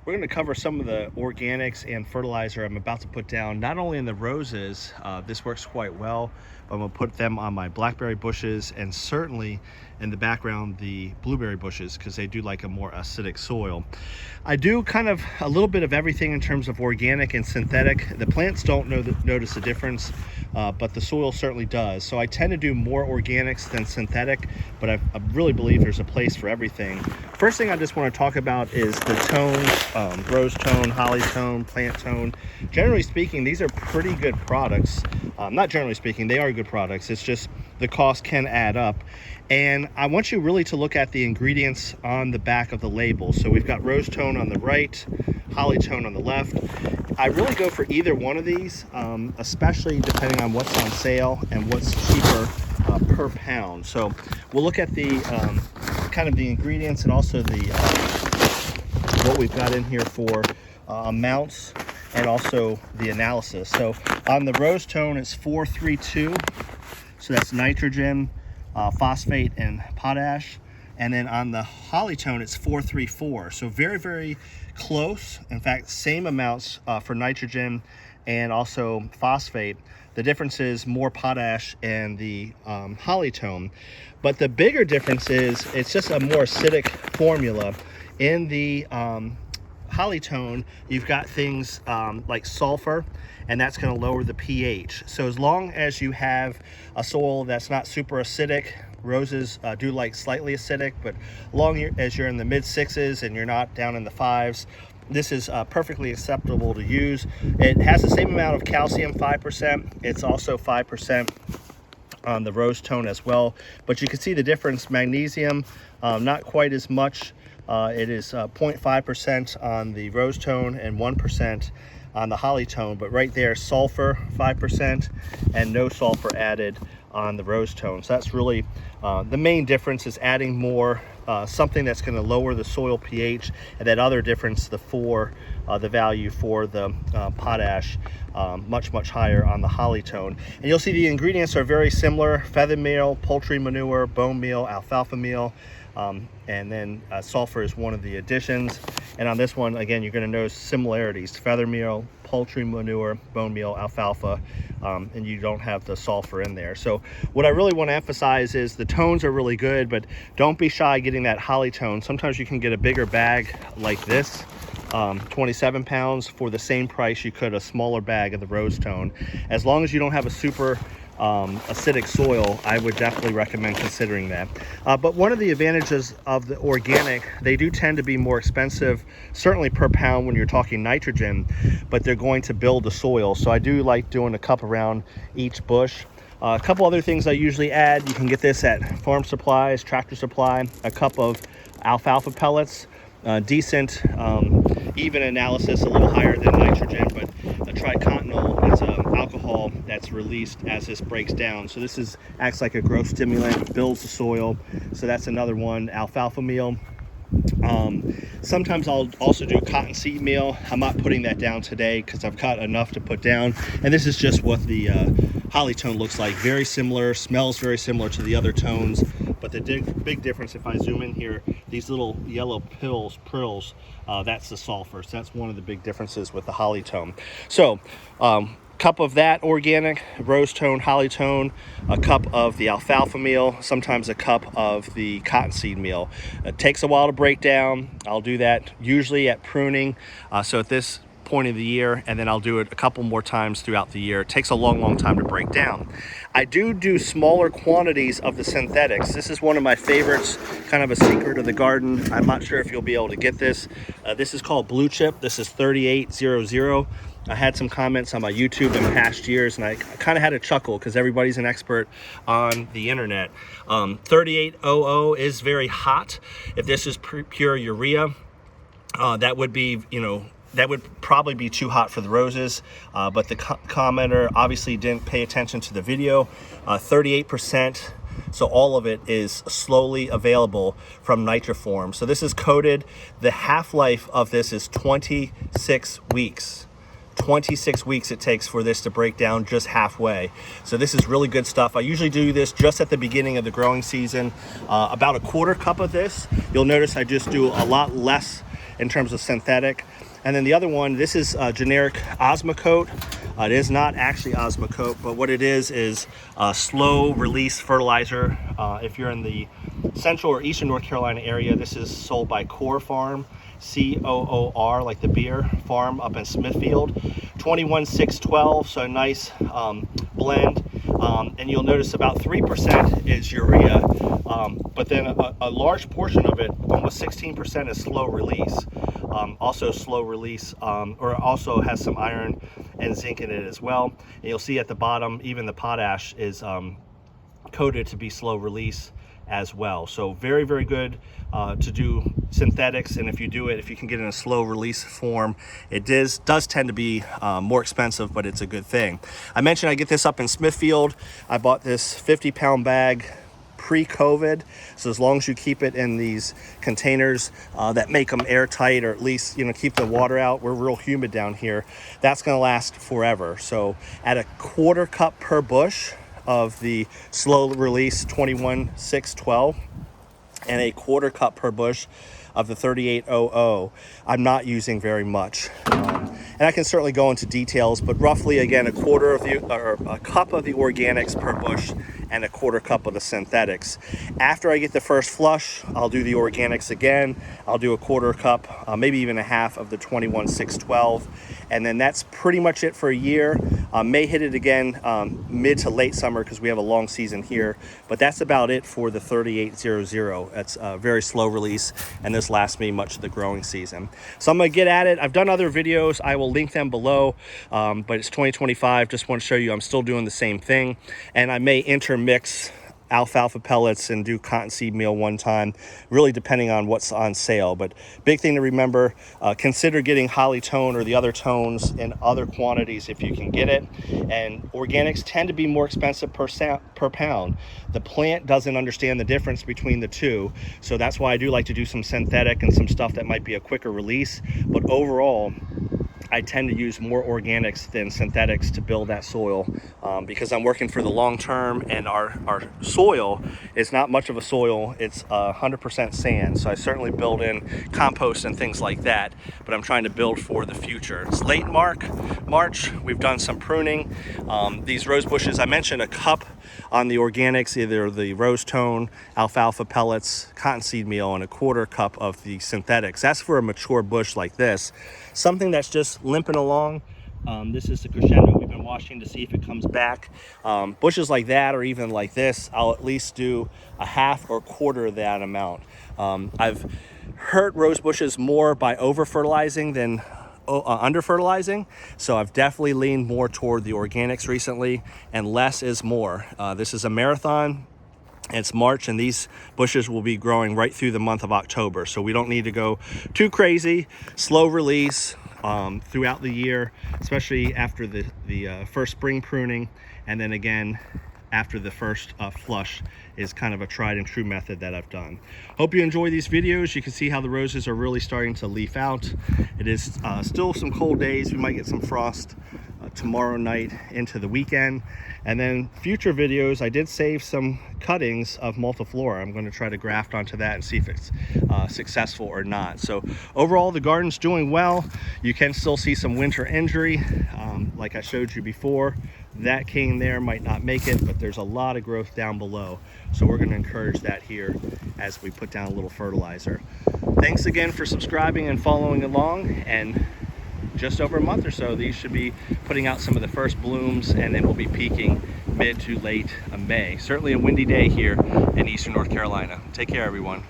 We're going to cover some of the organics and fertilizer I'm about to put down, not only in the roses, this works quite well, but I'm going to put them on my blackberry bushes and certainly in the background the blueberry bushes because they do like a more acidic soil. I do kind of a little bit of everything in terms of organic and synthetic. The plants don't notice the difference, but the soil certainly does. So I tend to do more organics than synthetic, but I really believe there's a place for everything. First thing I just want to talk about is the tones, rose tone, holly tone, plant tone. Generally speaking, these are pretty good products. Not generally speaking, they are good products. It's just the cost can add up. And I want you really to look at the ingredients on the back of the label. So we've got rose tone on the right, holly tone on the left. I really go for either one of these, especially depending on what's on sale and what's cheaper per pound. So we'll look at the kind of the ingredients and also the what we've got in here for amounts and also the analysis. So on the rose tone, it's 432. So that's nitrogen, phosphate, and potash. And then on the holly tone, it's 434. So very, very close. In fact, same amounts for nitrogen and also phosphate. The difference is more potash in the holly tone. But the bigger difference is it's just a more acidic formula. In the holly tone, you've got things like sulfur, and that's going to lower the pH. So as long as you have a soil that's not super acidic, roses do like slightly acidic, but as you're in the mid 6s and you're not down in the 5s, this is perfectly acceptable to use. It has the same amount of calcium, 5%. It's also 5% on the rose tone as well, but you can see the difference. Magnesium, not quite as much. It is 0.5% on the rose tone and 1% on the holly tone, but right there, sulfur 5% and no sulfur added on the rose tone. So that's really the main difference, is adding more something that's going to lower the soil pH, and that other difference, the value for the potash, much higher on the holly tone. And you'll see the ingredients are very similar: feather meal, poultry manure, bone meal, alfalfa meal. And then sulfur is one of the additions. And on this one, again, you're going to notice similarities: feather meal, poultry manure, bone meal, alfalfa, and you don't have the sulfur in there. So what I really want to emphasize is the tones are really good, but don't be shy getting that holly tone. Sometimes you can get a bigger bag like this, 27 pounds, for the same price you could a smaller bag of the rose tone. As long as you don't have a super acidic soil, I would definitely recommend considering that. But one of the advantages of the organic, they do tend to be more expensive, certainly per pound when you're talking nitrogen, but they're going to build the soil. So I do like doing a cup around each bush. A couple other things I usually add: you can get this at farm supplies, Tractor Supply, a cup of alfalfa pellets, decent, even analysis, a little higher than nitrogen, but a tricontinol is an alcohol that's released as this breaks down. So this acts like a growth stimulant, builds the soil. So that's another one. Alfalfa meal. Sometimes I'll also do cottonseed meal. I'm not putting that down today because I've got enough to put down. And this is just what the holly tone looks like. Very similar, smells very similar to the other tones. But the big difference, if I zoom in here, these little yellow prills, that's the sulfur. So that's one of the big differences with the holly tone. So cup of that organic, rose tone, holly tone, a cup of the alfalfa meal, sometimes a cup of the cottonseed meal. It takes a while to break down. I'll do that usually at pruning. So at this point of the year, and then I'll do it a couple more times throughout the year. It takes a long time to break down. I do smaller quantities of the synthetics. This is one of my favorites, kind of a secret of the garden. I'm not sure if you'll be able to get this. This is called Blue Chip. This is 3800. I had some comments on my YouTube in past years, and I kind of had a chuckle because everybody's an expert on the internet. 3800 is very hot. If this is pure urea, that would be, that would probably be too hot for the roses, but the commenter obviously didn't pay attention to the video. 38%, so all of it is slowly available from Nitroform. So this is coated. The half-life of this is 26 weeks. 26 weeks it takes for this to break down just halfway. So this is really good stuff. I usually do this just at the beginning of the growing season, about a quarter cup of this. You'll notice I just do a lot less in terms of synthetic. And then the other one, this is generic Osmocote. It is not actually Osmocote, but what it is slow release fertilizer. If you're in the central or eastern North Carolina area, this is sold by Core Farm, C-O-O-R, like the beer farm up in Smithfield. 21-6-12, so a nice blend. And you'll notice about 3% is urea, but then a large portion of it, almost 16%, is slow release. Also slow release, or also has some iron and zinc in it as well. And you'll see at the bottom, even the potash is coded to be slow release as well. So very, very good to do synthetics. And if you do it, if you can get in a slow release form, it does tend to be more expensive, but it's a good thing. I mentioned I get this up in Smithfield. I bought this 50-pound bag pre-COVID, so as long as you keep it in these containers that make them airtight, or at least, you know, keep the water out. We're real humid down here. That's going to last forever. So at a 1/4 cup per bush of the slow release 21-6-12 and a 1/4 cup per bush of the 3800, I'm not using very much. And I can certainly go into details, but roughly, again, a cup of the organics per bush and a 1/4 cup of the synthetics. After I get the first flush, I'll do the organics again. I'll do a 1/4 cup, maybe even a half of the 21-6-12. And then that's pretty much it for a year. May hit it again mid to late summer because we have a long season here, but that's about it for the 3800. That's a very slow release, and this lasts me much of the growing season. So I'm gonna get at it. I've done other videos. I will link them below, but it's 2025. Just want to show you I'm still doing the same thing, and I may intermix alfalfa pellets and do cottonseed meal one time, really depending on what's on sale. But big thing to remember, consider getting holly tone or the other tones in other quantities if you can get it. And organics tend to be more expensive per pound. The plant doesn't understand the difference between the two, so that's why I do like to do some synthetic and some stuff that might be a quicker release. But overall, I tend to use more organics than synthetics to build that soil, because I'm working for the long term, and our soil is not much of a soil. It's 100% sand, so I certainly build in compost and things like that, but I'm trying to build for the future. It's late March. We've done some pruning. These rose bushes, I mentioned a cup on the organics, either the rose tone, alfalfa pellets, cottonseed meal, and a 1/4 cup of the synthetics. That's for a mature bush like this. Something that's just limping along. This is the crescendo we've been watching to see if it comes back. Bushes like that, or even like this, I'll at least do a half or 1/4 of that amount. I've hurt rose bushes more by over fertilizing than under fertilizing, so I've definitely leaned more toward the organics recently, and less is more. This is a marathon. It's March, and these bushes will be growing right through the month of October, so we don't need to go too crazy. Slow release throughout the year, especially after the first spring pruning, and then again after the first flush is kind of a tried and true method that I've done. Hope you enjoy these videos. You can see how the roses are really starting to leaf out. It is still some cold days. We might get some frost tomorrow night into the weekend. And then future videos, I did save some cuttings of multiflora. I'm going to try to graft onto that and see if it's successful or not. So overall, the garden's doing well. You can still see some winter injury, like I showed you before. That cane there might not make it, but there's a lot of growth down below. So we're going to encourage that here as we put down a little fertilizer. Thanks again for subscribing and following along, and just over a month or so, these should be putting out some of the first blooms, and then we'll be peaking mid to late May. Certainly a windy day here in eastern North Carolina. Take care, everyone.